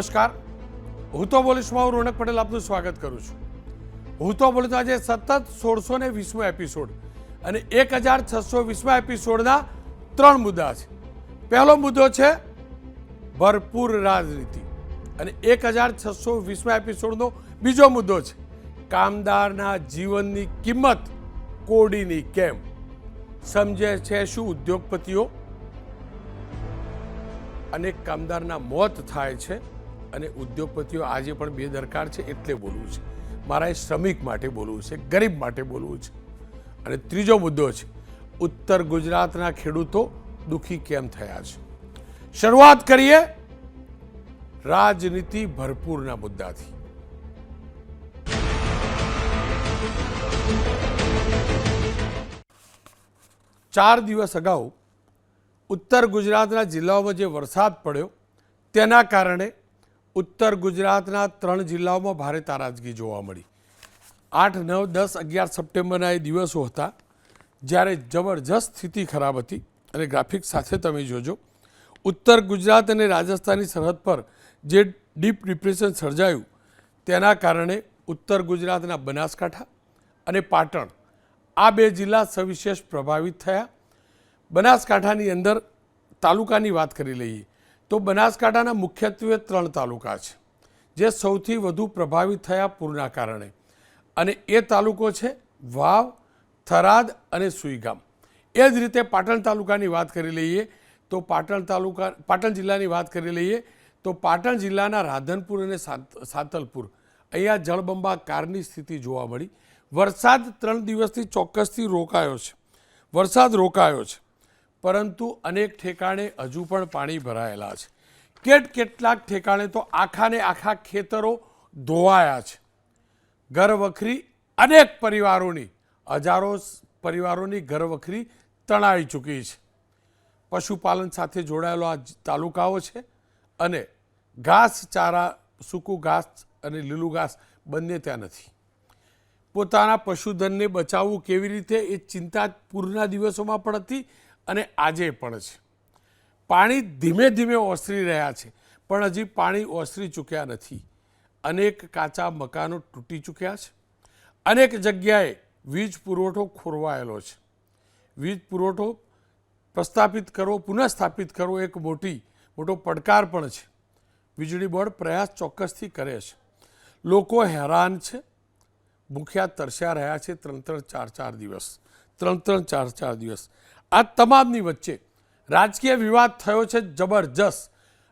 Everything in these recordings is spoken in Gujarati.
નમસ્કાર, હું તો બોલીશમાં હું રોનક પટેલ આપનું સ્વાગત કરું છું. હું તો બોલું આજે સતત 1620મો એપિસોડ અને 1620મા એપિસોડના 3 મુદ્દા છે. પહેલો મુદ્દો છે ભરપૂર રાજનીતિ અને 1620મા એપિસોડનો બીજો મુદ્દો છે કામદારના જીવનની કિંમત કોડીની કેમ. સમજે છે શું ઉદ્યોગપતિઓ? અનેક કામદારના મોત થાય છે અને ઉદ્યોગપતિઓ આજે પણ બેદરકાર છે, એટલે બોલવું છે. મારા શ્રમિક માટે બોલવું છે, ગરીબ માટે બોલવું છે. અને ત્રીજો મુદ્દો છે ઉત્તર ગુજરાતના ખેડૂતો દુઃખી કેમ થયા છે. શરૂઆત કરીએ રાજનીતિ ભરપૂરના મુદ્દાથી. ચાર દિવસ અગાઉ ઉત્તર ગુજરાતના જિલ્લાઓમાં જે વરસાદ પડ્યો તેના કારણે ઉત્તર ગુજરાતના 3 જિલ્લાઓમાં ભારે તારાજગી જોવા મળી. 8, 9, 10, 11 સપ્ટેમ્બરના એ દિવસો હતા જ્યારે જબરજસ્ત સ્થિતિ ખરાબ હતી. અને ગ્રાફિક સાથે તમે જોજો, ઉત્તર ગુજરાત અને રાજસ્થાનની સરહદ પર જે ડીપ ડિપ્રેશન સર્જાયું તેના કારણે ઉત્તર ગુજરાતના બનાસકાંઠા અને પાટણ આ 2 જિલ્લા સવિશેષ પ્રભાવિત થયા. બનાસકાંઠાની અંદર તાલુકાની વાત કરી લઈએ તો બનાસકાંઠાના મુખ્યત્વે 3 તાલુકા છે જે સૌથી વધુ પ્રભાવિત થયા પૂરના કારણે, અને એ તાલુકો છે વાવ, થરાદ અને સુઈગામ. એ જ રીતે પાટણ તાલુકાની વાત કરી લઈએ તો પાટણ જિલ્લાની વાત કરી લઈએ તો પાટણ જિલ્લાના રાધનપુર અને સાંતલપુર અહીંયા જળબંબાકારની સ્થિતિ જોવા મળી. વરસાદ 3 દિવસથી ચોક્કસથી રોકાયો છે, વરસાદ રોકાયો છે, પરંતુ અનેક ઠેકાણે હજુ પણ પાણી ભરાયેલા છે. કેટલાક ઠેકાણે તો આખાને આખા ખેતરો ધોવાયા છે. ઘરવખરી અનેક પરિવારોની, હજારો પરિવારોની ઘરવખરી તણાઈ ચૂકી છે. પશુપાલન સાથે જોડાયેલો આ તાલુકાઓ છે અને ઘાસ ચારા, સૂકું ઘાસ અને લીલું ઘાસ બંને ત્યાં નથી. પોતાના પશુધનને બચાવવું કેવી રીતે એ ચિંતા પૂરના દિવસોમાં પણ હતી અને આજે પણ છે. પાણી ધીમે ધીમે ઓસરી રહ્યા છે પણ હજી પાણી ઓસરી ચૂક્યા નથી. અનેક કાચા મકાનો તૂટી ચૂક્યા છે. અનેક જગ્યાએ વીજ પુરવઠો ખોરવાયેલો છે. વીજ પુરવઠો પ્રસ્થાપિત કરવો, પુનઃસ્થાપિત કરવો એક મોટો પડકાર પણ છે. વીજળી બોર્ડ પ્રયાસ ચોક્કસથી કરે છે. લોકો હેરાન છે, ભૂખ્યા તરસ્યા રહ્યા છે 3-4 દિવસ. આ તમામની વચ્ચે રાજકીય વિવાદ થયો છે જબરજસ્ત.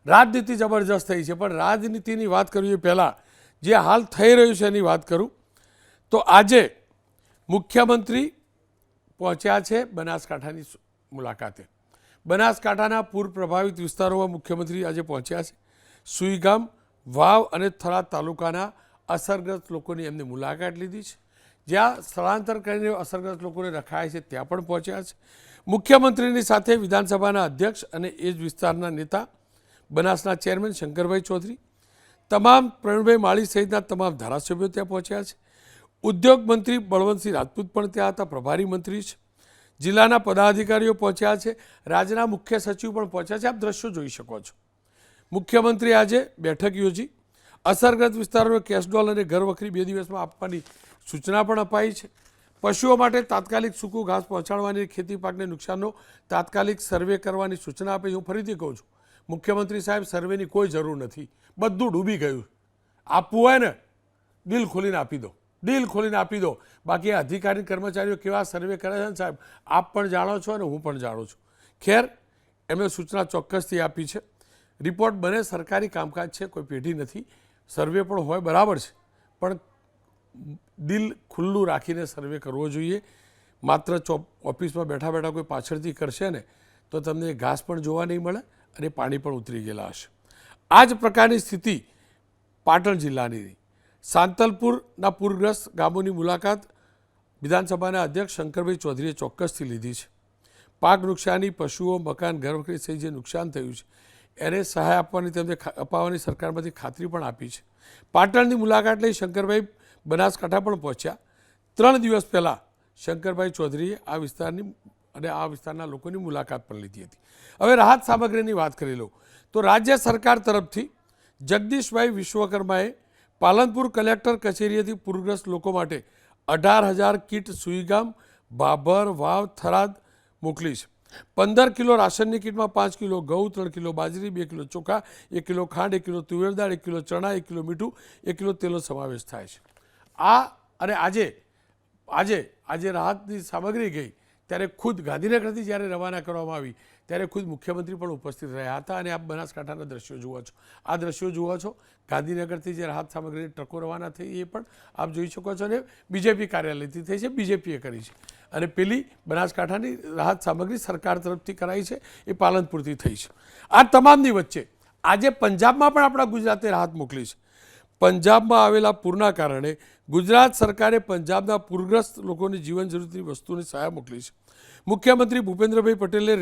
રાજનીતિ જબરજસ્ત થઈ છે, પણ રાજનીતિની વાત કરવી એ પહેલાં જે હાલ થઈ રહ્યું છે એની વાત કરું તો આજે મુખ્યમંત્રી પહોંચ્યા છે બનાસકાંઠાની મુલાકાતે. બનાસકાંઠાના પૂર પ્રભાવિત વિસ્તારોમાં મુખ્યમંત્રી આજે પહોંચ્યા છે. સુઈગામ, વાવ અને થરાદ તાલુકાના અસરગ્રસ્ત લોકોની એમને મુલાકાત લીધી છે. જ્યાં સ્થળાંતર કરીને અસરગ્રસ્ત લોકોને રખાય છે ત્યાં પણ પહોંચ્યા છે. મુખ્યમંત્રીની સાથે વિધાનસભાના અધ્યક્ષ અને એ જ વિસ્તારના નેતા બનાસના ચેરમેન શંકરભાઈ ચૌધરી, તમામ પ્રવીણભાઈ માળી સહિતના તમામ ધારાસભ્યો ત્યાં પહોંચ્યા છે. ઉદ્યોગ મંત્રી બળવંતસિંહ રાજપૂત પણ ત્યાં હતા, પ્રભારી મંત્રી છે. જિલ્લાના પદાધિકારીઓ પહોંચ્યા છે. રાજ્યના મુખ્ય સચિવ પણ પહોંચ્યા છે. આપ દ્રશ્યો જોઈ શકો છો. મુખ્યમંત્રી આજે બેઠક યોજી અસરગ્રસ્ત વિસ્તારોને કેશડોલ અને ઘરવખરી 2 દિવસમાં આપવાની સૂચના પણ અપાઈ છે. પશુઓ માટે તાત્કાલિક સૂકું ઘાસ પહોંચાડવાની, ખેતી પાકને નુકસાનનો તાત્કાલિક સર્વે કરવાની સૂચના આપી. હું ફરીથી કહું છું, મુખ્યમંત્રી સાહેબ, સર્વેની કોઈ જરૂર નથી, બધું ડૂબી ગયું. આપવું હોય ને દિલ ખોલીને આપી દો, દિલ ખોલીને આપી દો. બાકી અધિકારી કર્મચારીઓ કેવા સર્વે કરે છે ને સાહેબ, આપ પણ જાણો છો અને હું પણ જાણું છું. ખેર, એમણે સૂચના ચોક્કસથી આપી છે. રિપોર્ટ બને, સરકારી કામકાજ છે, કોઈ પેઢી નથી. સર્વે પણ હોય બરાબર છે, પણ દિલ ખુલ્લું રાખીને સર્વે કરવો જોઈએ. માત્ર ઓફિસમાં બેઠા બેઠા કોઈ પાછળથી કરશે ને તો તમને ઘાસ પણ જોવા નહીં મળે અને પાણી પણ ઉતરી ગયેલા હશે. આ જ પ્રકારની સ્થિતિ પાટણ જિલ્લાની. સાંતલપુરના પૂરગ્રસ્ત ગામોની મુલાકાત વિધાનસભાના અધ્યક્ષ શંકરભાઈ ચૌધરીએ ચોક્કસથી લીધી છે. પાક નુકસાની, પશુઓ, મકાન, ઘરવખરી સહિત જે નુકસાન થયું છે એને સહાય આપવાની, તેમને અપાવવાની સરકારમાંથી ખાતરી પણ આપી છે. પાટણની મુલાકાત લઈ શંકરભાઈ બનાસકાંઠા પણ પહોંચ્યા. 3 દિવસ પહેલાં શંકરભાઈ ચૌધરીએ આ વિસ્તારની અને આ વિસ્તારના લોકોની મુલાકાત પણ લીધી હતી. હવે રાહત સામગ્રીની વાત કરી લઉં તો રાજ્ય સરકાર તરફથી જગદીશભાઈ વિશ્વકર્માએ પાલનપુર કલેક્ટર કચેરીએથી પૂરગ્રસ્ત લોકો માટે 18,000 કીટ સુઈગામ, બાબર, વાવ, થરાદ મોકલી છે. 15 કિલો રાશનની કીટમાં 5 કિલો ઘઉં, 3 કિલો બાજરી, 2 કિલો ચોખા, 1 કિલો ખાંડ, 1 કિલો તુવેર દાળ, 1 કિલો ચણા, 1 કિલો મીઠું, 1 કિલો તેલનો સમાવેશ થાય છે. અને આજે રાહતની સામગ્રી ગઈ ત્યારે ખુદ ગાંધીનગરથી જ્યારે રવાના કરવામાં આવી ત્યારે ખુદ મુખ્યમંત્રી પણ ઉપસ્થિત રહ્યા હતા. અને આપ બનાસકાંઠાના દ્રશ્યો જુઓ છો, આ દ્રશ્યો જુઓ છો ગાંધીનગરથી જે રાહત સામગ્રીની ટ્રકો રવાના થઈ એ પણ આપ જોઈ શકો છો. અને બીજેપી કાર્યાલયથી થઈ છે, બીજેપીએ કરી છે. અને પેલી બનાસકાંઠાની રાહત સામગ્રી સરકાર તરફથી કરાઈ છે, એ પાલનપુરથી થઈ છે. આ તમામની વચ્ચે આજે પંજાબમાં પણ આપણા ગુજરાતે રાહત મોકલી છે. પંજાબમાં આવેલા પૂરના કારણે ગુજરાત સરકારે પંજાબના પૂરગ્રસ્ત લોકોની જીવન જરૂરિયાતની વસ્તુની સહાય મોકલી છે. મુખ્યમંત્રી ભૂપેન્દ્રભાઈ પટેલે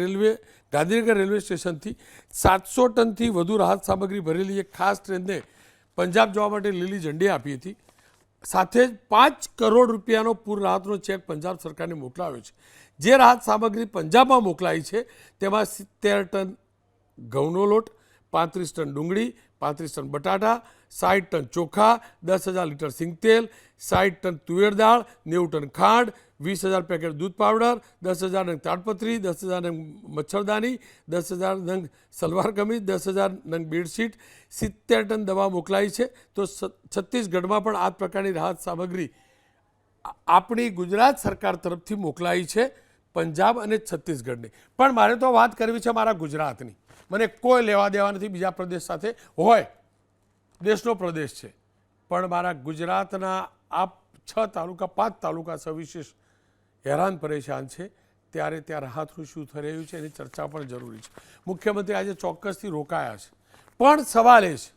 ગાંધીનગર રેલવે સ્ટેશનથી 700 ટનથી વધુ રાહત સામગ્રી ભરેલી એક ખાસ ટ્રેનને પંજાબ જવા માટે લીલી ઝંડી આપી હતી. સાથે જ 5 કરોડ રૂપિયાનો પૂર રાહતનો ચેક પંજાબ સરકારને મોકલાવ્યો છે. જે રાહત સામગ્રી પંજાબમાં મોકલાઈ છે તેમાં 70 ટન ઘઉંનો લોટ, 35 ટન ડુંગળી, 35 ટન બટાટા, 60 ટન ચોખા, 10,000 લીટર સિંગતેલ, 60 ટન તુવેર દાળ, 90 ટન ખાંડ, 20,000 પેકેટ દૂધ પાવડર, 10,000 નંગ તાડપત્રી, 10,000 નંગ મચ્છરદાની, 10,000 નંગ સલવાર કમીઝ, 10,000 નંગ બેડશીટ, 70 ટન દવા મોકલાઈ છે. તો છત્તીસગઢમાં પણ આ પ્રકારની રાહત સામગ્રી આપણી ગુજરાત સરકાર તરફથી મોકલાઈ છે પંજાબ અને છત્તીસગઢની. પણ મારે તો વાત કરવી છે મારા ગુજરાતની. મને કોઈ લેવા દેવા નથી બીજા પ્રદેશ સાથે, હોય દેશનો પ્રદેશ છે, પણ મારા ગુજરાતના આ 6 તાલુકા 5 તાલુકા સવિશેષ હેરાન પરેશાન છે. ત્યારે ત્યાં રાહતનું શું થઈ રહ્યું છે એની ચર્ચા પણ જરૂરી છે. મુખ્યમંત્રી આજે ચોક્કસથી રોકાયા છે, પણ સવાલ એ છે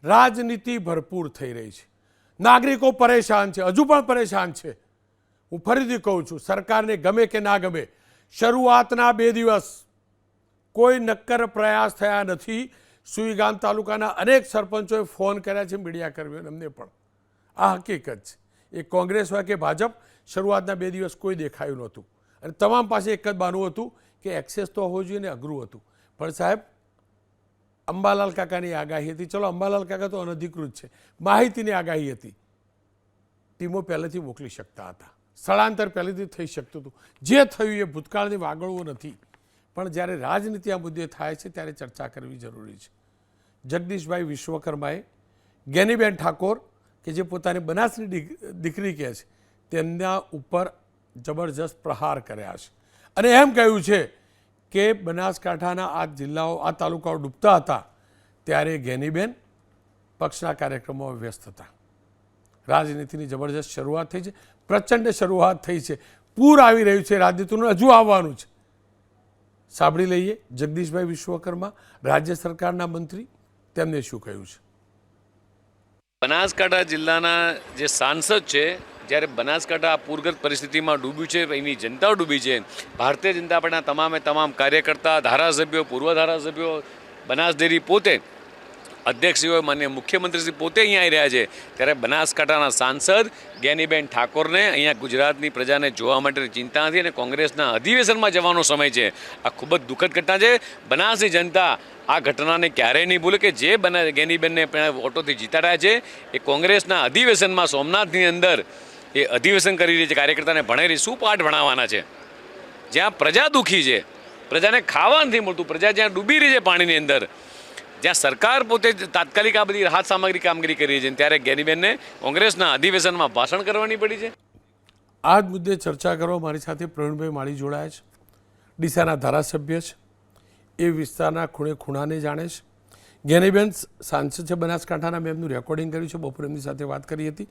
રાજનીતિ ભરપૂર થઈ રહી છે. નાગરિકો પરેશાન છે, હજુ પણ પરેશાન છે. હું ફરીથી કહું છું, સરકારને ગમે કે ના ગમે, શરૂઆતના 2 દિવસ કોઈ નક્કર પ્રયાસ થયા નથી. સુઈગામ તાલુકાના અનેક સરપંચોએ ફોન કર્યા છે, મીડિયા કર્મીઓને, અમને પણ આ હકીકત છે. એ કોંગ્રેસ હોય કે ભાજપ, શરૂઆતના 2 દિવસ કોઈ દેખાયું નહોતું. અને તમામ પાસે એક જ બહાનું હતું કે એક્સેસ તો હોવો જોઈએ ને અઘરું હતું. પણ સાહેબ, અંબાલાલ કાકાની આગાહી હતી. ચલો, અંબાલાલ કાકા તો અનધિકૃત છે, માહિતીની આગાહી હતી. ટીમો પહેલેથી મોકલી શકતા હતા, સ્થળાંતર પહેલેથી થઈ શકતું હતું. જે થયું એ ભૂતકાળની વાગળવો નથી. પણ જ્યારે રાજનીતિ આ મુદ્દે થાય છે ત્યારે ચર્ચા કરવી જરૂરી છે. જગદીશભાઈ વિશ્વકર્માએ જ્ઞાનીબેન ઠાકોર કે જે પોતાની બનાસની દીકરી કહે છે તેમના ઉપર જબરજસ્ત પ્રહાર કર્યા છે. અને એમ કહ્યું છે કે બનાસકાંઠાના આ જિલ્લાઓ, આ તાલુકાઓ ડૂબતા હતા ત્યારે જ્ઞાનીબેન પક્ષના કાર્યક્રમોમાં વ્યસ્ત હતા. રાજનીતિની જબરજસ્ત શરૂઆત થઈ છે, પ્રચંડ શરૂઆત થઈ છે. પૂર આવી રહ્યું છે, રાજનીતિનું હજુ આવવાનું છે. સાંભળી લઈએ જગદીશભાઈ વિશ્વકર્મા, રાજ્ય સરકારના મંત્રી, તેમને શું કહ્યું છે. બનાસકાંઠા જિલ્લાના જે સાંસદ છે, જ્યારે બનાસકાંઠા પૂરગ્રસ્ત પરિસ્થિતિમાં ડૂબ્યું છે, એની જનતાઓ ડૂબી છે. ભારતીય જનતા પાર્ટીના તમામ કાર્યકર્તા, ધારાસભ્યો, પૂર્વ ધારાસભ્યો, બનાસ ડેરી પોતે, અધ્યક્ષીઓ, માન્ય મુખ્યમંત્રીશ્રી પોતે અહીંયા આવી રહ્યા છે. ત્યારે બનાસકાંઠાના સાંસદ જ્ઞાનીબેન ઠાકોરને અહીંયા ગુજરાતની પ્રજાને જોવા માટે ચિંતા નથી અને કોંગ્રેસના અધિવેશનમાં જવાનો સમય છે. આ ખૂબ જ દુઃખદ ઘટના છે. બનાસની જનતા આ ઘટનાને ક્યારેય નહીં ભૂલે કે જે જ્ઞાનીબેનને ઓટોથી જીતાડ્યા છે એ કોંગ્રેસના અધિવેશનમાં સોમનાથની અંદર એ અધિવેશન કરી રહી છે. કાર્યકર્તાને ભણાવી શું પાઠ ભણાવવાના છે? જ્યાં પ્રજા દુઃખી છે, પ્રજાને ખાવા નથી મળતું, પ્રજા જ્યાં ડૂબી રહી છે પાણીની અંદર, જ્યાં સરકાર પોતે તાત્કાલિક આ બધી રાહત સામગ્રી કામગીરી કરી રહી છે, ત્યારે જ્ઞાનીબેનને કોંગ્રેસના અધિવેશનમાં ભાષણ કરવાની પડી છે. આ જ મુદ્દે ચર્ચા કરવા મારી સાથે પ્રવીણભાઈ માળી જોડાયા છે. ડીસાના ધારાસભ્ય છે, એ વિસ્તારના ખૂણે ખૂણાને જાણે છે. જ્ઞાનીબેન સાંસદ છે બનાસકાંઠાના, મેં એમનું રેકોર્ડિંગ કર્યું છે, બપોરે એમની સાથે વાત કરી હતી.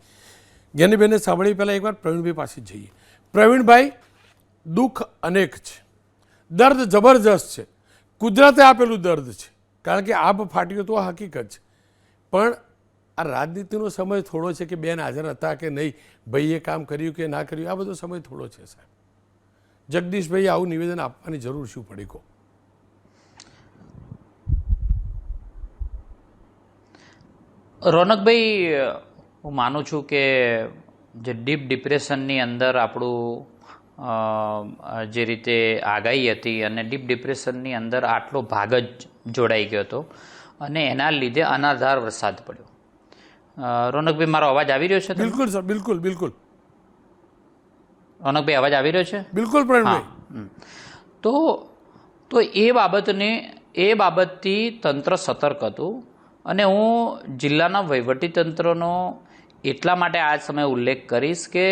જ્ઞાનીબેનને સાંભળી પહેલાં એકવાર પ્રવીણભાઈ પાસે જઈએ. પ્રવીણભાઈ, દુઃખ અનેક છે, દર્દ જબરજસ્ત છે, કુદરતે આપેલું દર્દ છે, કારણ કે આબ ફાટ્યો તો હકીકત છે. પણ આ રાજનીતિનો સમય થોડો છે કે બેન હાજર હતા કે નહીં, ભાઈએ કામ કર્યું કે ના કર્યું, આ બધો સમય થોડો છે સાહેબ. જગદીશભાઈ આવું નિવેદન આપવાની જરૂર શું પડી કહો? રોનકભાઈ, હું માનું છું કે જે ડીપ ડિપ્રેશનની અંદર આપણું જે રીતે આગાહી હતી અને ડીપ ડિપ્રેશનની અંદર આટલો ભાગ જ જોડાઈ ગયો હતો. અને એના લીધે અનાધાર વરસાદ પડ્યો. રોનકભાઈ, મારો અવાજ આવી રહ્યો છે તમને? બિલકુલ સર, બિલકુલ બિલકુલ રોનકભાઈ, અવાજ આવી રહ્યો છે? બિલકુલ પ્રવીણભાઈ. તો એ બાબતથી તંત્ર સતર્ક હતું અને હું જિલ્લાના વહીવટીતંત્રનો એટલા માટે આ સમયે ઉલ્લેખ કરીશ કે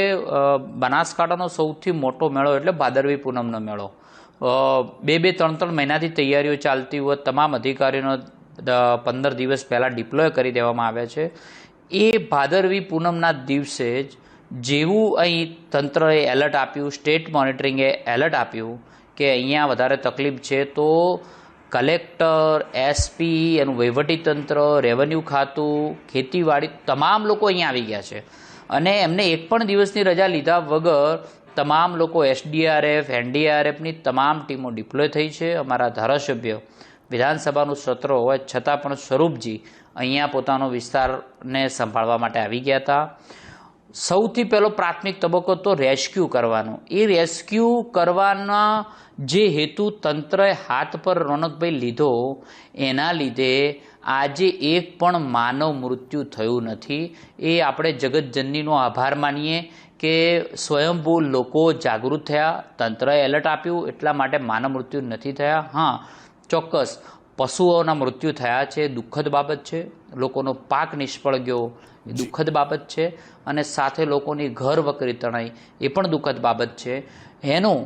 બનાસકાંઠાનો સૌથી મોટો મેળો એટલે ભાદરવી પૂનમનો મેળો. 2-3 મહિનાથી તૈયારીઓ ચાલતી હોય, તમામ અધિકારીઓનો 15 દિવસ પહેલાં ડિપ્લોય કરી દેવામાં આવ્યા છે. એ ભાદરવી પૂનમના દિવસે જ જેવું અહીં તંત્રએ એલર્ટ આપ્યું, સ્ટેટ મોનિટરિંગે એલર્ટ આપ્યું કે અહીંયા વધારે તકલીફ છે, તો કલેક્ટર, એસપી, એનું વહીવટીતંત્ર, રેવન્યુ ખાતું, ખેતીવાડી તમામ લોકો અહીંયા આવી ગયા છે અને એમને એક પણ દિવસની રજા લીધા વગર તમામ લોકો એસડીઆરએફ, એનડીઆરએફની તમામ ટીમો ડિપ્લોય થઈ છે. અમારા ધારાસભ્ય વિધાનસભાનું સત્ર હોવા છતાં પણ સ્વરૂપજી અહીંયા પોતાનો વિસ્તારને સંભાળવા માટે આવી ગયા હતા. સૌથી પહેલો પ્રાથમિક તબક્કો તો રેસ્ક્યુ કરવાનો. એ રેસ્ક્યુ કરવાના જે હેતુ તંત્રએ હાથ પર રોનકભાઈ લીધો, એના લીધે આજે એક પણ માનવ મૃત્યુ થયું નથી. એ આપણે જગતજનનીનો આભાર માનીએ કે સ્વયંભૂ લોકો જાગૃત થયા, તંત્રએ એલર્ટ આપ્યું, એટલા માટે માનવ મૃત્યુ નથી થયા. હા, ચોક્કસ પશુઓના મૃત્યુ થયા છે, દુઃખદ બાબત છે. લોકોનો પાક નિષ્ફળ ગયો, એ દુઃખદ બાબત છે. અને સાથે લોકોની ઘર વકરી તણાઈ, એ પણ દુઃખદ બાબત છે. એનું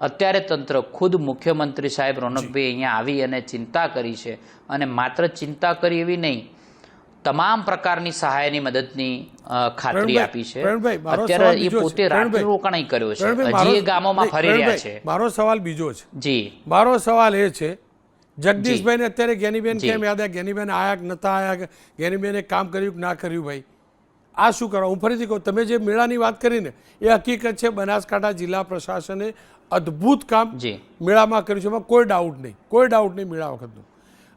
અત્યારે તંત્ર ખુદ મુખ્યમંત્રી સાહેબ રોનકભાઈ અહીંયા આવી અને ચિંતા કરી છે અને માત્ર ચિંતા કરી એવી નહીં, તમામ પ્રકારની સહાયની મદદની ખાતરી આપી છે. અત્યારે એ પોતે રાત્રિ રોકાણ કર્યો છે, હજી એ ગામોમાં ફરી રહ્યા છે. મારો સવાલ બીજો છે. જી, મારો સવાલ એ છે, જગદીશભાઈને અત્યારે જ્ઞાનીબેન કેમ યાદ આવ્યા? જ્ઞાનીબેન આયા કે નતા આયા? જ્ઞાનીબેને કામ કર્યું કે ના કર્યું? ભાઈ આ શું કરવા? હું ફરીથી કહું, તમે જે મેળાની વાત કરીને એ હકીકત છે. બનાસકાંઠા જિલ્લા પ્રશાસને અદ્ભુત કામ મેળામાં કર્યું છે, એમાં કોઈ ડાઉટ નહીં, કોઈ ડાઉટ નહીં મેળા વખતનું.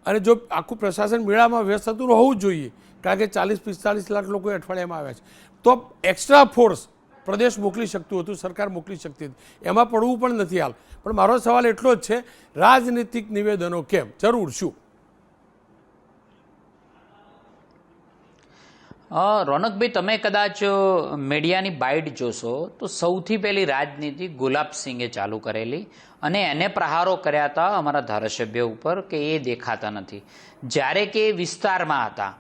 અને જો આખું પ્રશાસન મેળામાં વ્યસ્ત હતું હોવું જ જોઈએ, કારણ કે 40-45 લાખ લોકો અઠવાડિયામાં આવ્યા છે, તો એક્સ્ટ્રા ફોર્સ પ્રદેશ મોકલી શકતું હતું, સરકાર મોકલી શકતી હતી, એમાં પડવું પણ નથી હાલ. પણ મારો સવાલ એટલો જ છે, રાજનીતિક નિવેદનો કેમ? જરૂર શું? રોનકભાઈ, તમે કદાચ મીડિયાની બાઇટ જોશો તો સૌથી પહેલી રાજનીતિ ગુલાબસિંહે ચાલુ કરેલી અને એને પ્રહારો કર્યા હતા અમારા ધારાસભ્ય ઉપર કે એ દેખાતા નથી, જ્યારે કે એ વિસ્તારમાં હતા.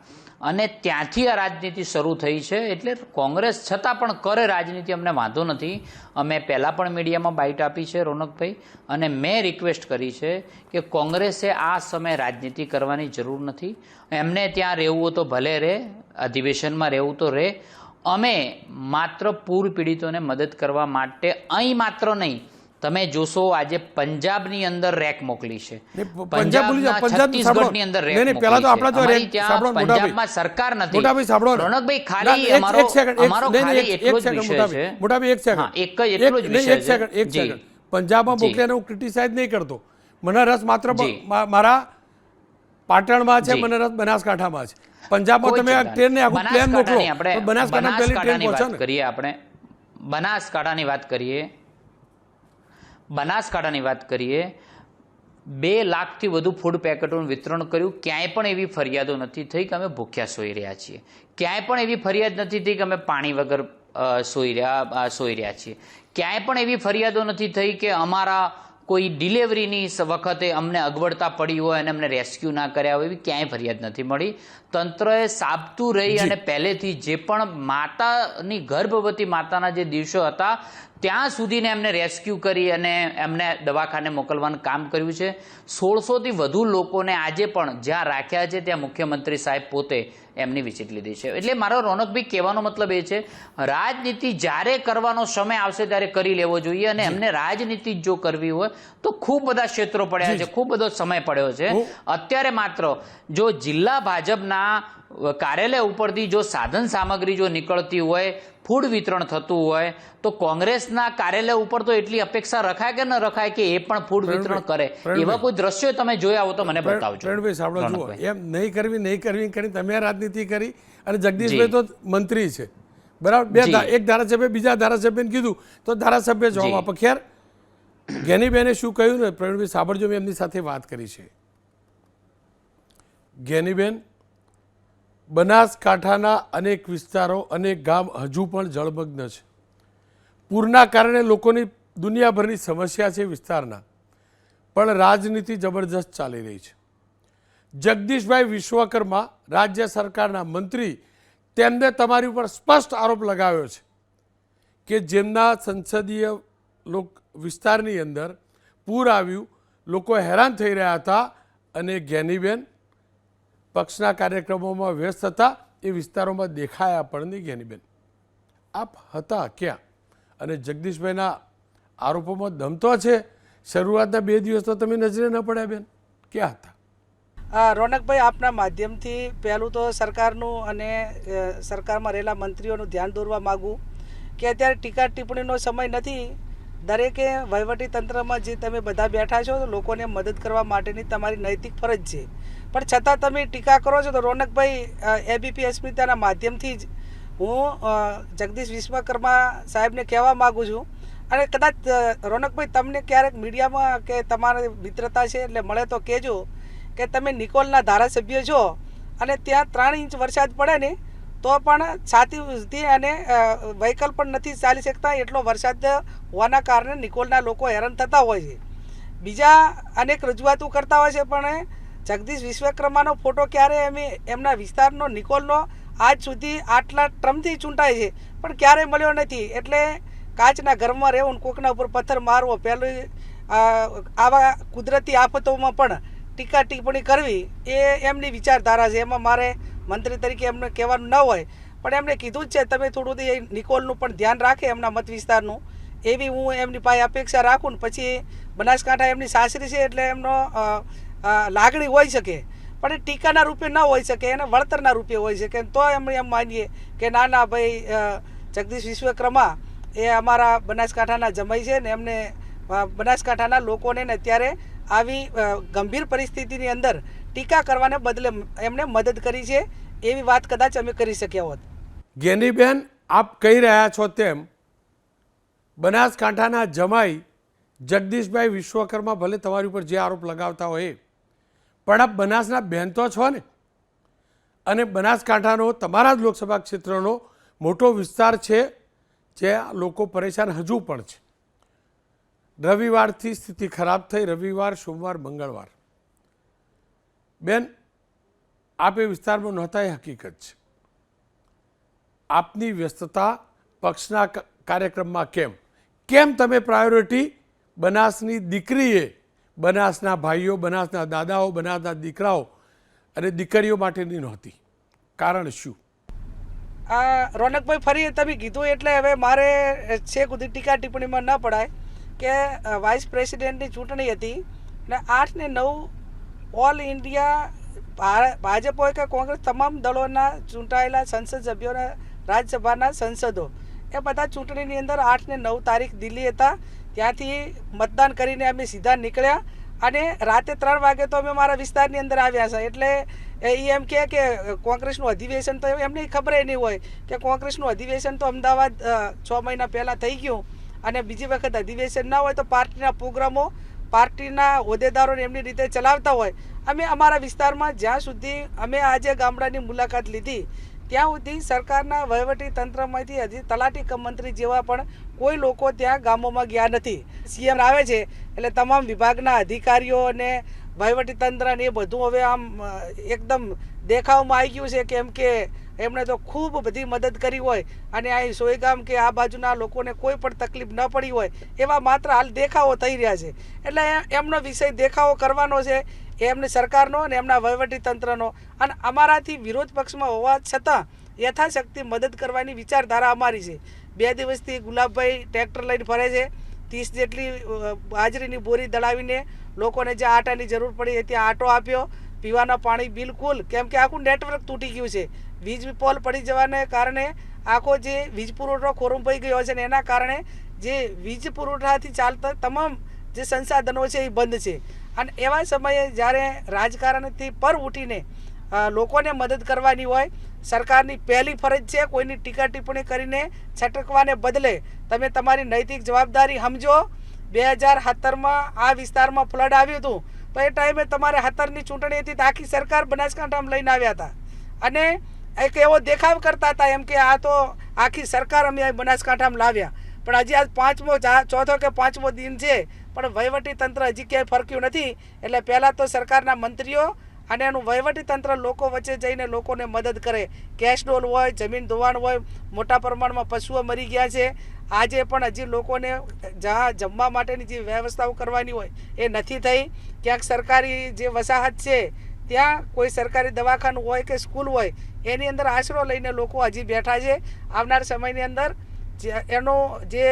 અને ત્યાંથી આ રાજનીતિ શરૂ થઈ છે. એટલે કોંગ્રેસ છતાં પણ કરે રાજનીતિ, અમને વાંધો નથી. અમે પહેલાં પણ મીડિયામાં બાઇટ આપી છે રોનકભાઈ, અને મેં રિક્વેસ્ટ કરી છે કે કોંગ્રેસે આ સમયે રાજનીતિ કરવાની જરૂર નથી. એમને ત્યાં રહેવું હોય તો ભલે રહે, અધિવેશનમાં રહેવું તો રહે. અમે માત્ર પૂર પીડિતોને મદદ કરવા માટે અહીં માત્ર નહીં, તમે જોશો આજે પંજાબની અંદર રેક મોકલી છે, છત્તીસગઢની અંદર રેક મોકલી છે. પંજાબમાં સરકાર નથી. રોનકભાઈ, ખાલી અમારો ખાલી એટલો જ વિષય છે. એક જ એટલો જ વિષય છે. પંજાબમાં મોકલ્યાને હું ક્રિટિસાઇઝ નહીં કરતો. મને રસ માત્ર મારા પાટણમાં છે, મને રસ બનાસકાંઠામાં છે. પંજાબમાં તમે આ ટ્રેનને આખું પ્લેન મોકલો, બનાસકાંઠા પહેલી ટ્રેન પહોંચે ને. કરીએ આપણે બનાસકાંઠાની વાત કરીએ. બનાસકાંઠાની વાત કરીએ, 2 લાખથી વધુ ફૂડ પેકેટોનું વિતરણ કર્યું. ક્યાંય પણ એવી ફરિયાદો નથી થઈ કે અમે ભૂખ્યા સૂઈ રહ્યા છીએ. ક્યાંય પણ એવી ફરિયાદ નથી થઈ કે અમે પાણી વગર સૂઈ રહ્યા છીએ. ક્યાંય પણ એવી ફરિયાદો નથી થઈ કે અમારા કોઈ ડિલિવરીની વખતે અમને અગવડતા પડી હોય અને અમને રેસ્ક્યુ ના કર્યા હોય, એવી ક્યાંય ફરિયાદ નથી મળી. તંત્રએ સાબતું રહી અને પહેલેથી જે પણ માતાની ગર્ભવતી માતાના જે દિવસો હતા ત્યાં સુધીને એમને રેસ્ક્યુ કરી અને એમને દવાખાને મોકલવાનું કામ કર્યું છે. 1600થી વધુ લોકોને આજે પણ જ્યાં રાખ્યા છે ત્યાં મુખ્યમંત્રી સાહેબ પોતે એમની વિઝિટ લીધી છે. એટલે મારો રોનકભાઈ કહેવાનો મતલબ એ છે, રાજનીતિ જ્યારે કરવાનો સમય આવશે ત્યારે કરી લેવો જોઈએ. અને એમને રાજનીતિ જો કરવી હોય તો ખૂબ બધા ક્ષેત્રો પડ્યા છે, ખૂબ બધો સમય પડ્યો છે. અત્યારે માત્ર જો જિલ્લા ભાજપના કાર્યાલય ઉપરથી જો સાધન સામગ્રી જો નીકળતી હોય, ફૂડ વિતરણ થતું હોય, તો કોંગ્રેસના કાર્યાલય ઉપર તો એટલી અપેક્ષા રખાય કે ન રખાય કે એ પણ ફૂડ વિતરણ કરે. એવા કોઈ દ્રશ્યો તમે જોયા હો તો મને બતાવજો. એમ નહીં કરવી કરી તમે રાજનીતિ કરી. અને જગદીશભાઈ તો મંત્રી છે, બરાબર? એક ધારાસભ્ય બીજા ધારાસભ્યને કીધું તો ધારાસભ્ય જવાબ આપે. ખેર, જ્ઞાનીબેને શું કહ્યું ને પ્રવીણભાઈ સાંભળજો, મેં એમની સાથે વાત કરી છે. જ્ઞાનીબેન, બનાસકાંઠાના અનેક વિસ્તારો, અનેક ગામ હજુ પણ જળમગ્ન છે. પૂરના કારણે લોકોની દુનિયાભરની સમસ્યા છે વિસ્તારના, પણ રાજનીતિ જબરજસ્ત ચાલી રહી છે. જગદીશભાઈ વિશ્વકર્મા, રાજ્ય સરકારના મંત્રી, તેમને તમારી ઉપર સ્પષ્ટ આરોપ લગાવ્યો છે કે જેમના સંસદીય વિસ્તારની અંદર પૂર આવ્યું, લોકો હેરાન થઈ રહ્યા હતા અને જ્ઞાનીબેન પક્ષના કાર્યક્રમોમાં વ્યસ્ત હતા, એ વિસ્તારોમાં દેખાયા પણ નહીં. જ્ઞાનીબેન, આપ હતા ક્યાં? અને જગદીશભાઈના આરોપોમાં દમ તો છે. શરૂઆતના 2 દિવસ તો તમે નજરે ન પડ્યા બેન, ક્યાં હતા? રોનકભાઈ, આપના માધ્યમથી પહેલું તો સરકારનું અને સરકારમાં રહેલા મંત્રીઓનું ધ્યાન દોરવા માગું કે અત્યારે ટીકા ટિપ્પણીનો સમય નથી. દરેકે વહીવટી તંત્રમાં જે તમે બધા બેઠા છો, લોકોને મદદ કરવા માટેની તમારી નૈતિક ફરજ છે, પણ છતાં તમે ટીકા કરો છો. તો રોનકભાઈ, એબીપી અસ્મિતાના માધ્યમથી જ હું જગદીશ વિશ્વકર્મા સાહેબને કહેવા માગું છું. અને કદાચ રોનકભાઈ તમને ક્યારેક મીડિયામાં કે તમારી મિત્રતા છે એટલે મળે તો કહેજો કે તમે નિકોલના ધારાસભ્ય છો અને ત્યાં 3 ઇંચ વરસાદ પડે ને તો પણ છાતી સુધી અને વ્હીકલ પણ નથી ચાલી શકતા, એટલો વરસાદ હોવાના કારણે નિકોલના લોકો હેરાન થતા હોય છે. બીજા અનેક રજૂઆતો કરતા હોય છે, પણ જગદીશ વિશ્વકર્માનો ફોટો ક્યારે એમના વિસ્તારનો નિકોલનો આજ સુધી આટલા ટ્રમથી ચૂંટાય છે પણ ક્યારેય મળ્યો નથી. એટલે કાચના ઘરમાં રહેવું, કોકના ઉપર પથ્થર મારવો, પહેલું આવા કુદરતી આફતોમાં પણ ટીકા ટિપ્પણી કરવી એ એમની વિચારધારા છે. એમાં મારે મંત્રી તરીકે એમને કહેવાનું ન હોય, પણ એમણે કીધું જ છે તમે થોડું એ નિકોલનું પણ ધ્યાન રાખે, એમના મત વિસ્તારનું, એવી હું એમની પાસે અપેક્ષા રાખું ને. પછી બનાસકાંઠા એમની સાસરી છે એટલે એમનો લાગણી હોઈ શકે, પણ એ ટીકાના રૂપે ન હોઈ શકે, એને વળતરના રૂપે હોઈ શકે. તો એમ માનીએ કે ના ના ભાઈ, જગદીશ વિશ્વકર્મા એ અમારા બનાસકાંઠાના જમાઈ છે ને એમને બનાસકાંઠાના લોકોને ને અત્યારે આવી ગંભીર પરિસ્થિતિની અંદર ટીકા કરવાને બદલે એમને મદદ કરી છે, એવી વાત કદાચ અમે કરી શક્યા હોત. જ્ઞાનીબેન, આપ કહી રહ્યા છો તેમ બનાસકાંઠાના જમાઈ જગદીશભાઈ વિશ્વકર્મા ભલે તમારી ઉપર જે આરોપ લગાવતા હોય, પણ આપ બનાસના બહેન તો છો ને, અને બનાસકાંઠાનો તમારા જ લોકસભા ક્ષેત્રનો મોટો વિસ્તાર છે જ્યાં લોકો પરેશાન હજુ પણ છે. રવિવારથી સ્થિતિ ખરાબ થઈ, રવિવાર, સોમવાર, મંગળવાર. બેન, આપ એ વિસ્તારમાં નહોતા એ હકીકત છે. આપની વ્યસ્તતા પક્ષના કાર્યક્રમમાં કેમ તમે પ્રાયોરિટી બનાસની દીકરીએ, બનાસના ભાઈઓ, બનાસના દાદાઓ, બનાસના દીકરાઓ અને દીકરીઓ માટેની નહોતી? કારણ શું? રોનકભાઈ, ફરી તમે કીધું એટલે હવે મારે છેક સુધી ટીકા ટિપ્પણીમાં ન પડાય કે વાઇસ પ્રેસિડેન્ટની ચૂંટણી હતી અને 8 ને 9 ઓલ ઇન્ડિયા ભાજપ હોય કે કોંગ્રેસ, તમામ દળોના ચૂંટાયેલા સંસદ સભ્યોના રાજ્યસભાના સંસદો એ બધા ચૂંટણીની અંદર 8 ને 9 તારીખ દિલ્હી હતા. ત્યાંથી મતદાન કરીને અમે સીધા નીકળ્યા અને રાતે 3 વાગે તો અમે મારા વિસ્તારની અંદર આવ્યા છે. એટલે એ એમ કે કોંગ્રેસનું અધિવેશન તો એમને ખબર નહીં હોય કે કોંગ્રેસનું અધિવેશન તો અમદાવાદ 6 મહિના પહેલાં થઈ ગયું અને બીજી વખત અધિવેશન ના હોય તો પાર્ટીના પ્રોગ્રામો પાર્ટીના હોદ્દેદારોને એમની રીતે ચલાવતા હોય. અમે અમારા વિસ્તારમાં જ્યાં સુધી અમે આજે ગામડાની મુલાકાત લીધી ત્યાં સુધી સરકારના વહીવટી તંત્રમાંથી હજી તલાટી કમ મંત્રી જેવા પણ કોઈ લોકો ત્યાં ગામોમાં ગયા નથી. સીએમ આવે છે એટલે તમામ વિભાગના અધિકારીઓ અને વહીવટી તંત્ર ને એ બધું હવે આમ એકદમ દેખાવમાં આવી ગયું છે, કેમ કે એમણે તો ખૂબ બધી મદદ કરી હોય અને આ સોયગામ કે આ બાજુના લોકોને કોઈ પણ તકલીફ ન પડી હોય એવા માત્ર હાલ દેખાવો થઈ રહ્યા છે. એટલે એમનો વિષય દેખાવો કરવાનો છે, એમની સરકારનો અને એમના વહીવટી તંત્રનો, અને અમારાથી વિરોધ પક્ષમાં હોવા છતાં યથાશક્તિ મદદ કરવાની વિચારધારા અમારી છે. 2 દિવસથી ગુલાબભાઈ ટ્રેક્ટર લઈને ફરે છે, 30 જેટલી બાજરીની બોરી દળાવીને લોકોને જે આટાની જરૂર પડી ત્યાં આટો આપ્યો. પીવાના પાણી બિલકુલ, કેમ કે આખું નેટવર્ક તૂટી ગયું છે, વીજ પોલ પડી જવાને કારણે આખો જે વીજ પુરવઠો ખોરંભાઈ ગયો છે ને એના કારણે જે વીજ પુરવઠાથી ચાલતા તમામ જે સંસાધનો છે એ બંધ છે. અને એવા સમયે જ્યારે રાજકારણથી પર ઉઠીને લોકોને મદદ કરવાની હોય, સરકારની પહેલી ફરજ છે કોઈની ટીકા ટિપ્પણી કરીને છટકવાને બદલે તમે તમારી નૈતિક જવાબદારી સમજો. 2017માં આ વિસ્તારમાં ફ્લડ આવ્યું હતું તો એ ટાઈમે તમારે 17ની ચૂંટણી હતી તો આખી સરકાર બનાસકાંઠામાં લઈને આવ્યા હતા અને એક એવો દેખાવ કરતા હતા એમ કે આ તો આખી સરકાર અમે અહીં બનાસકાંઠામાં લાવ્યા. પણ હજી આજ ચોથો કે પાંચમો દિન છે પણ વહીવટી તંત્ર હજી ક્યાંય ફરક્યું નથી. એટલે પહેલાં તો સરકારના મંત્રીઓ અને એનું વહીવટી તંત્ર લોકો વચ્ચે જઈને લોકોને મદદ કરે. કેશ ડોલ હોય, જમીન ધોવાણ હોય, મોટા પ્રમાણમાં પશુઓ મરી ગયા છે. આજે પણ હજી લોકોને જ્યાં જમવા માટેની જે વ્યવસ્થાઓ કરવાની હોય એ નથી થઈ. ક્યાંક સરકારી જે વસાહત છે ત્યાં કોઈ સરકારી દવાખાનું હોય કે સ્કૂલ હોય એની અંદર આશરો લઈને લોકો હજી બેઠા છે. આવનાર સમયની અંદર એનો જે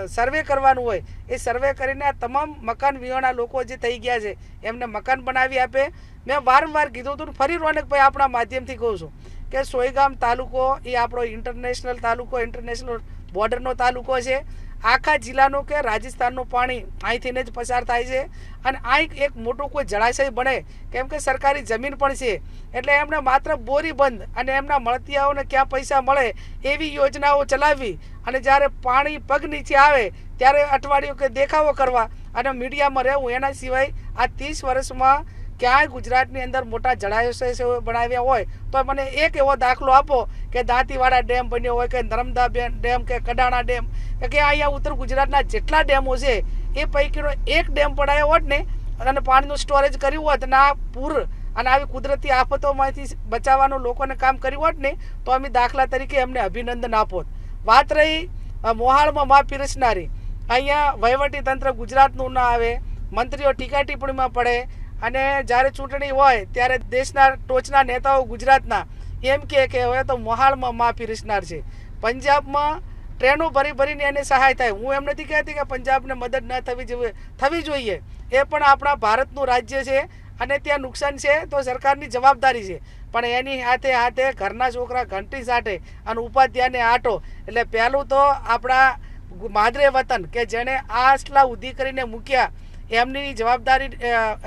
સર્વે કરવાનું હોય એ સર્વે કરીને આ તમામ મકાન વિહોણા લોકો જે થઈ ગયા છે એમને મકાન બનાવી આપે. મેં વારંવાર કીધું હતું, ફરી રોનકભાઈ આપણા માધ્યમથી કહું છું કે સોયગામ તાલુકો એ આપણો ઇન્ટરનેશનલ તાલુકો, ઇન્ટરનેશનલ બોર્ડરનો તાલુકો છે. આખા જિલ્લાનું કે રાજસ્થાનનું પાણી અહીંથી જ પસાર થાય છે અને અહીં એક મોટું કોઈ જળાશય બને કેમ કે સરકારી જમીન પણ છે. એટલે એમને માત્ર બોરી બંધ અને એમના મળતિયાઓને ક્યાં પૈસા મળે એવી યોજનાઓ ચલાવવી અને જ્યારે પાણી પગ નીચે આવે ત્યારે અઠવાડિયું કે દેખાવો કરવા અને મીડિયામાં રહેવું. એના સિવાય આ 30 વર્ષમાં ક્યાંય ગુજરાતની અંદર મોટા જળાશય બનાવ્યા હોય તો મને એક એવો દાખલો આપો કે દાંતીવાડા ડેમ બન્યો હોય કે નર્મદા ડેમ કે કડાણા ડેમ કે અહીંયા ઉત્તર ગુજરાતના જેટલા ડેમો છે એ પૈકીનો એક ડેમ બનાવ્યો હોત ને અને પાણીનું સ્ટોરેજ કર્યું હોત અને આ પૂર અને આવી કુદરતી આફતોમાંથી બચાવવાનું લોકોને કામ કર્યું હોત ને તો અમે દાખલા તરીકે એમને અભિનંદન આપોત. વાત રહી મોહાળમાં મા પીરસનારી, અહીંયા વહીવટી તંત્ર ગુજરાતનું ના આવે, મંત્રીઓ ટીકા ટિપ્પણીમાં પડે અને જ્યારે ચૂંટણી હોય ત્યારે દેશના ટોચના નેતાઓ ગુજરાતના એમ કે હવે તો મોહાળમાં મા પીરસનાર છે. પંજાબમાં ટ્રેનો ભરીને એને સહાય થાય. હું એમ નથી કહેતી કે પંજાબને મદદ ન થવી જોઈએ, એ પણ આપણા ભારતનું રાજ્ય છે અને ત્યાં નુકસાન છે તો સરકારની જવાબદારી છે. પણ એની હાથે ઘરના છોકરા ઘંટી સાટે અને ઉપાધ્યાયને આટો. એટલે પહેલું તો આપણા માદરે વતન કે જેણે આટલા ઉધી કરીને મૂક્યા એમની જવાબદારી,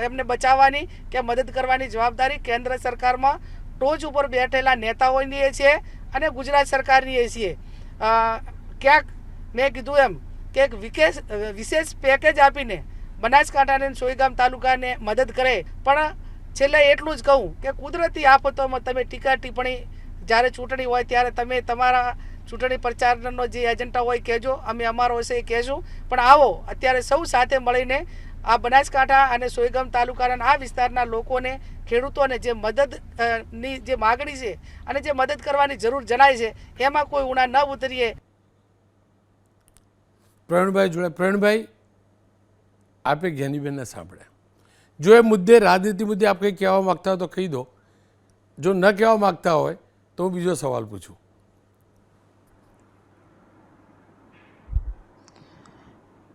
એમને બચાવવાની કે મદદ કરવાની જવાબદારી કેન્દ્ર સરકારમાં ટોચ ઉપર બેઠેલા નેતાઓની છે અને ગુજરાત સરકારની છીએ. ક્યાંક મેં કીધું એમ કે એક વિશેષ પેકેજ આપીને બનાસકાંઠાને સોયગામ તાલુકાને મદદ કરે. પણ છેલ્લે એટલું જ કહું કે કુદરતી આફતોમાં તમે ટીકા ટિપ્પણી જ્યારે ચૂંટણી હોય ત્યારે તમે તમારા ચૂંટણી પ્રચારનો જે એજન્ડા હોય કહેજો, અમે અમારો હશે એ કહેશું. પણ આવો અત્યારે સૌ સાથે મળીને આ બનાસકાંઠા અને સોયગામ તાલુકાના આ વિસ્તારના લોકોને, ખેડૂતોને જે મદદની જે માગણી છે અને જે મદદ કરવાની જરૂર જણાય છે એમાં કોઈ ઉણા ન ઉતરીએ. પ્રવીણભાઈ જોડે. પ્રવીણભાઈ, આપે જ્ઞાનીબેનને સાંભળ્યા. જો એ મુદ્દે, રાજનીતિ મુદ્દે આપ કંઈ કહેવા માગતા હોય તો કહી દો. જો ન કહેવા માગતા હોય તો હું બીજો સવાલ પૂછું.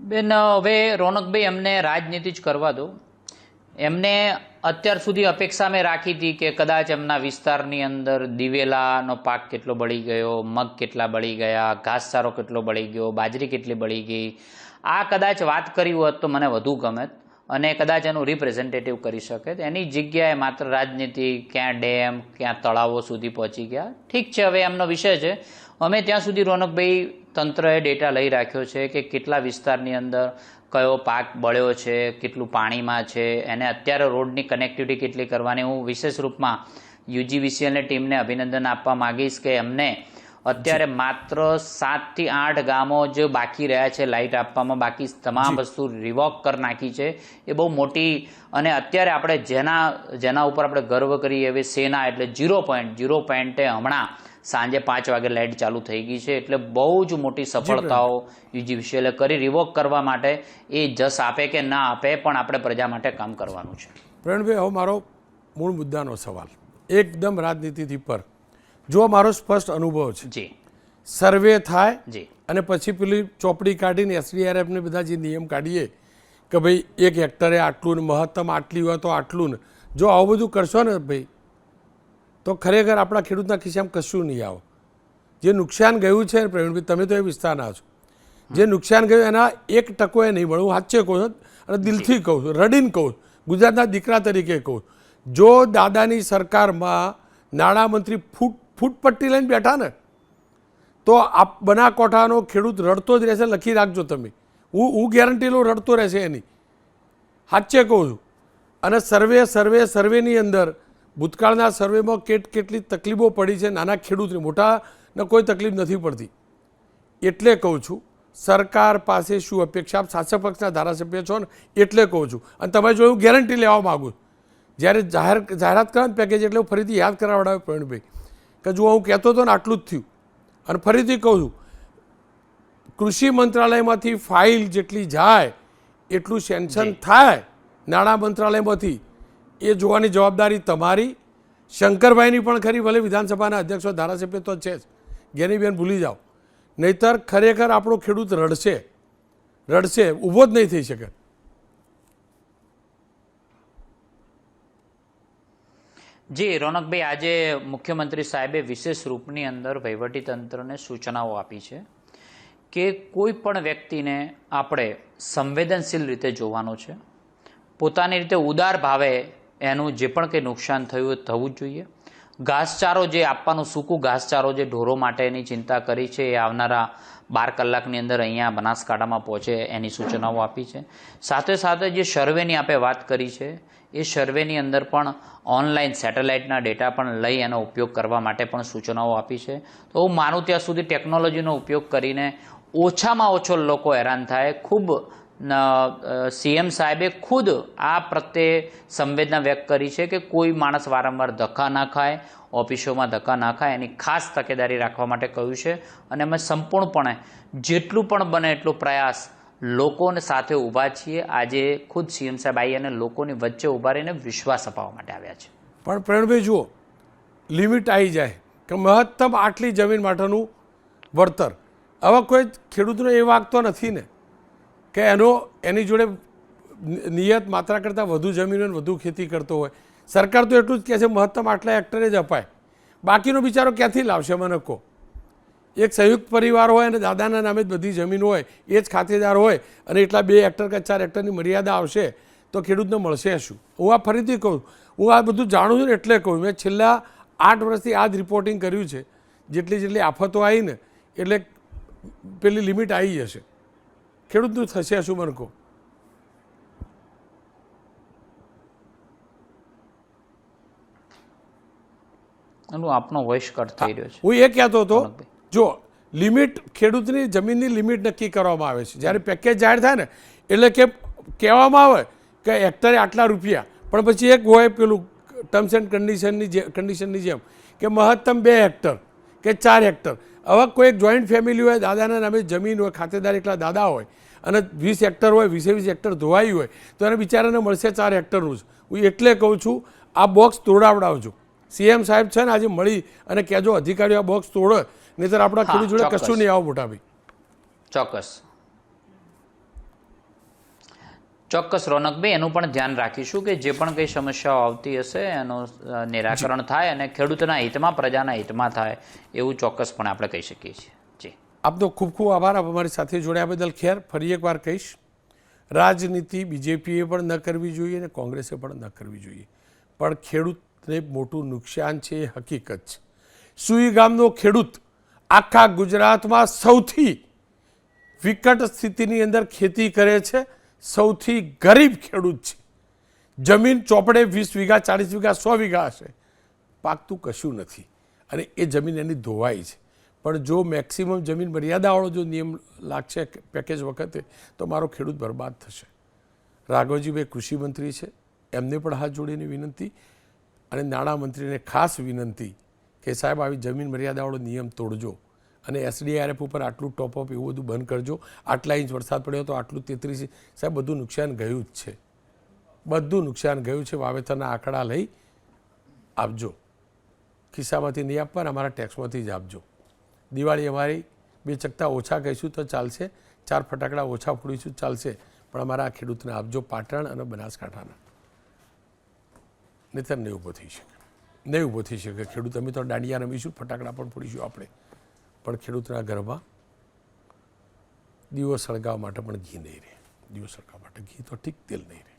બેન, હવે રોનકભાઈ એમને રાજનીતિ જ કરવા દો. એમને અત્યાર સુધી અપેક્ષા મેં રાખી હતી કે કદાચ એમના વિસ્તારની અંદર દિવેલાનો પાક કેટલો બળી ગયો, મગ કેટલા બળી ગયા, ઘાસચારો કેટલો બળી ગયો, બાજરી કેટલી બળી ગઈ, આ કદાચ વાત કરી હોત તો મને વધુ ગમે અને કદાચ એનું રિપ્રેઝેન્ટેટિવ કરી શકે. એની જગ્યાએ માત્ર રાજનીતિ, ક્યાં ડેમ, ક્યાં તળાવો સુધી પહોંચી ગયા. ઠીક છે, હવે એમનો વિષય છે. અમે ત્યાં સુધી રોનકભાઈ તંત્રએ ડેટા લઈ રાખ્યો છે કે કેટલા વિસ્તારની અંદર કયો પાક બળ્યો છે, કેટલું પાણીમાં છે, એને અત્યારે રોડની કનેક્ટિવિટી કેટલી કરવાની. હું વિશેષ રૂપમાં યુજીવીસીએલની ટીમને અભિનંદન આપવા માગીશ કે એમને અત્યારે માત્ર 7 થી 8 ગામો જ બાકી રહ્યા છે લાઇટ આપવામાં, બાકી તમામ વસ્તુ રિવોક કરી નાખી છે. એ બહુ મોટી અને અત્યારે આપણે જેના ઉપર આપણે ગર્વ કરીએ એવી સેના એટલે 0 પોઈન્ટે હમણાં સાંજે 5 વાગે લાઇટ ચાલુ થઈ ગઈ છે. એટલે બહુ જ મોટી સફળતાઓ યુજીવીસીએલે કરી. રિવોક કરવા માટે એ જસ આપે કે ના આપે પણ આપણે પ્રજા માટે કામ કરવાનું છે. પ્રવીણભાઈ, હવે મારો મૂળ મુદ્દાનો સવાલ એકદમ રાજનીતિથી પર. જો મારો સ્પષ્ટ અનુભવ છે, જી, સર્વે થાય જી, અને પછી પેલી ચોપડી કાઢીને એસડીઆરએફને બધા જે નિયમ કાઢીએ કે ભાઈ 1 હેક્ટરે આટલું ને મહત્તમ આટલી હોય તો આટલું ને, જો આવું બધું કરશો ને ભાઈ તો ખરેખર આપણા ખેડૂતના ખિસ્સામાં કશું નહીં આવે. જે નુકસાન ગયું છે પ્રવીણભાઈ, તમે તો એ વિસ્તારના છો, જે નુકસાન ગયું એના 1% એ નહીં મળે. હું સાચે કહું છું અને દિલથી કહું છું, રડીને કહું છું, ગુજરાતના દીકરા તરીકે કહું. જો દાદાની સરકારમાં નાણામંત્રી ફૂટપટ્ટી લઈને બેઠા ને તો આ બનાસકાંઠાનો ખેડૂત રડતો જ રહેશે. લખી રાખજો તમે, હું ગેરંટી લઉં, રડતો રહેશે એની. સાચે કહું છું. અને સર્વેની અંદર ભૂતકાળના સર્વેમાં કેટલી તકલીફો પડી છે નાના ખેડૂતને, મોટાને કોઈ તકલીફ નથી પડતી. એટલે કહું છું સરકાર પાસે શું અપેક્ષા, આપ શાસક પક્ષના ધારાસભ્ય છો ને એટલે કહું છું. અને તમે જો હું ગેરંટી લેવા માગું જ્યારે જાહેરાત કરવા પેકેજ એટલે હું ફરીથી યાદ કરાવડાવ્યો પ્રવીણભાઈ કે જો હું કહેતો હતો ને આટલું જ થયું. અને ફરીથી કહું છું કૃષિ મંત્રાલયમાંથી ફાઇલ જેટલી જાય એટલું સેન્શન થાય નાણાં મંત્રાલયમાંથી એ જોવાની જવાબદારી તમારી, શંકરભાઈની પણ ખરી, ભલે વિધાનસભાના અધ્યક્ષો ધારાસભ્ય તો છે જ, જ્ઞાનીબેન ભૂલી જાઓ, નહીતર ખરેખર આપણો ખેડૂત રડશે, ઊભો જ નહીં થઈ શકે. જી રોનકભાઈ, આજે મુખ્યમંત્રી સાહેબે વિશેષ રૂપની અંદર વહીવટીતંત્રને સૂચનાઓ આપી છે કે કોઈ પણ વ્યક્તિને આપણે સંવેદનશીલ રીતે જોવાનો છે, પોતાની રીતે ઉદાર ભાવે એનું જે પણ કંઈ નુકસાન થયું એ થવું જ જોઈએ. ઘાસચારો જે આપવાનું, સૂકું ઘાસચારો જે ઢોરો માટેની ચિંતા કરી છે એ આવનારા 12 કલાકની અંદર અહીંયા બનાસકાંઠામાં પહોંચે એની સૂચનાઓ આપી છે. સાથે સાથે જે સર્વેની આપણે વાત કરી છે એ સર્વેની અંદર પણ ઓનલાઈન સેટેલાઇટના ડેટા પણ લઈ એનો ઉપયોગ કરવા માટે પણ સૂચનાઓ આપી છે. તો હું માનું ત્યાં સુધી ટેકનોલોજીનો ઉપયોગ કરીને ઓછામાં ઓછો લોકો હેરાન થાય. ખૂબ સીએમ સાહેબે ખુદ આ પ્રત્યે સંવેદના વ્યક્ત કરી છે કે કોઈ માણસ વારંવાર ધક્કા ના ખાય, ઓફિસોમાં ધક્કા ના ખાય, એની ખાસ તકેદારી રાખવા માટે કહ્યું છે. અને અમે સંપૂર્ણપણે જેટલું પણ બને એટલો પ્રયાસ લોકોને સાથે ઊભા છીએ. આજે ખુદ સીએમ સાહેબ આવી અને લોકોની વચ્ચે ઊભા રહીને વિશ્વાસ અપાવવા માટે આવ્યા છે. પણ પ્રવીણભાઈ જુઓ, લિમિટ આવી જાય કે મહત્તમ આટલી જમીન માટેનું વળતર. હવે કોઈ ખેડૂતનો એ વાગતો નથી ને કે એની જોડે નિયત માત્રા કરતાં વધુ જમીન હોય, વધુ ખેતી કરતો હોય. સરકાર તો એટલું જ કહે છે મહત્તમ આટલા હેક્ટરે જ અપાય, બાકીનો બિચારો ક્યાંથી લાવશે મને કહો. એક સંયુક્ત પરિવાર હોય અને દાદાના નામે જ બધી જમીન હોય, એ જ ખાતેદાર હોય અને એટલા 2 હેક્ટર કે 4 હેક્ટરની મર્યાદા આવશે તો ખેડૂતને મળશે શું? હું આ ફરીથી કહું, હું આ બધું જાણું છું ને એટલે કહું. મેં છેલ્લા 8 વર્ષથી આ જ રિપોર્ટિંગ કર્યું છે. જેટલી આફતો આવી ને એટલે પેલી લિમિટ આવી જશે, ખેડૂતનું થશે શું મને કહો? આપનો વોઇસ કટ થઈ રહ્યો છે. હું એ કહેતો હતો, જો લિમિટ ખેડૂતની જમીનની લિમિટ નક્કી કરવામાં આવે છે જ્યારે પેકેજ જાહેર થાય ને એટલે કે કહેવામાં આવે કે હેક્ટરે આટલા રૂપિયા, પણ પછી એક હોય પેલું ટર્મ્સ એન્ડ કન્ડિશનની જેમ કે મહત્તમ 2 હેક્ટર કે 4 હેક્ટર. હવે કોઈ એક જોઈન્ટ ફેમિલી હોય, દાદાના નામે જમીન હોય, ખાતેદાર એકલા દાદા હોય અને 20 હેક્ટર હોય, 20 હેક્ટર ધોવાઈ હોય તો એને બિચારાને મળશે 4 હેક્ટરનું જ. હું એટલે કહું છું આ બોક્સ તોડાવડાવજો. સીએમ સાહેબ છે ને આજે મળી અને કહેજો અધિકારીઓ આ બોક્સ તોડે, નહીંતર આપણા ખેડૂત જોડે કશું નહીં આવો મોટા ભાઈ. ચોક્કસ રોનકભાઈ, એનું પણ ધ્યાન રાખીશું કે જે પણ કંઈ સમસ્યાઓ આવતી હશે એનું નિરાકરણ થાય અને ખેડૂતના હિતમાં, પ્રજાના હિતમાં થાય એવું ચોક્કસપણે આપણે કહી શકીએ છીએ. જી, આપનો ખૂબ ખૂબ આભાર. આપ અમારી સાથે જોડ્યા બદલ. ખેર ફરી એકવાર કહીશ, રાજનીતિ બીજેપીએ પણ ન કરવી જોઈએ અને કોંગ્રેસે પણ ન કરવી જોઈએ, પણ ખેડૂતને મોટું નુકસાન છે એ હકીકત છે. સુઈ ગામનો ખેડૂત આખા ગુજરાતમાં સૌથી વિકટ સ્થિતિની અંદર ખેતી કરે છે, સૌથી ગરીબ ખેડૂત છે. જમીન ચોપડે 20 વીઘા, 40 વીઘા, 100 વીઘા હશે, પાકતું કશું નથી અને એ જમીન એની ધોવાઈ છે. પણ જો મેક્સિમમ જમીન મર્યાદાવાળો જો નિયમ લાગશે પેકેજ વખતે તો મારો ખેડૂત બરબાદ થશે. રાઘવજીભાઈ કૃષિમંત્રી છે, એમને પણ હાથ જોડીને વિનંતી અને નાણામંત્રીને ખાસ વિનંતી કે સાહેબ આવી જમીન મર્યાદાવાળો નિયમ તોડજો અને એસડીઆરએફ ઉપર આટલું ટોપઅપ એવું બધું બંધ કરજો. આટલા ઇંચ વરસાદ પડ્યો તો આટલું 33, સાહેબ બધું નુકસાન ગયું જ છે, બધું નુકસાન ગયું છે. વાવેતરના આંકડા લઈ આપજો, ખિસ્સામાંથી નહીં આપવાના, અમારા ટેક્સમાંથી જ આપજો. દિવાળી અમારી 2 ચકતા ઓછા કહીશું તો ચાલશે, 4 ફટાકડા ઓછા ફોડીશું ચાલશે, પણ અમારા ખેડૂતને આપજો, પાટણ અને બનાસકાંઠાના. નહીંતર નહીં ઊભો થઈ શકે, નહીં ઊભો થઈ શકે ખેડૂત. અમે તો દાંડિયા રમીશું, ફટાકડા પણ ફોડીશું આપણે, પણ ખેડૂતના ઘરમાં દીવો સળગાવવા માટે પણ ઘી નહીં રહે. દીવો સળગાવવા માટે ઘી તો ઠીક, તેલ નહીં રહે.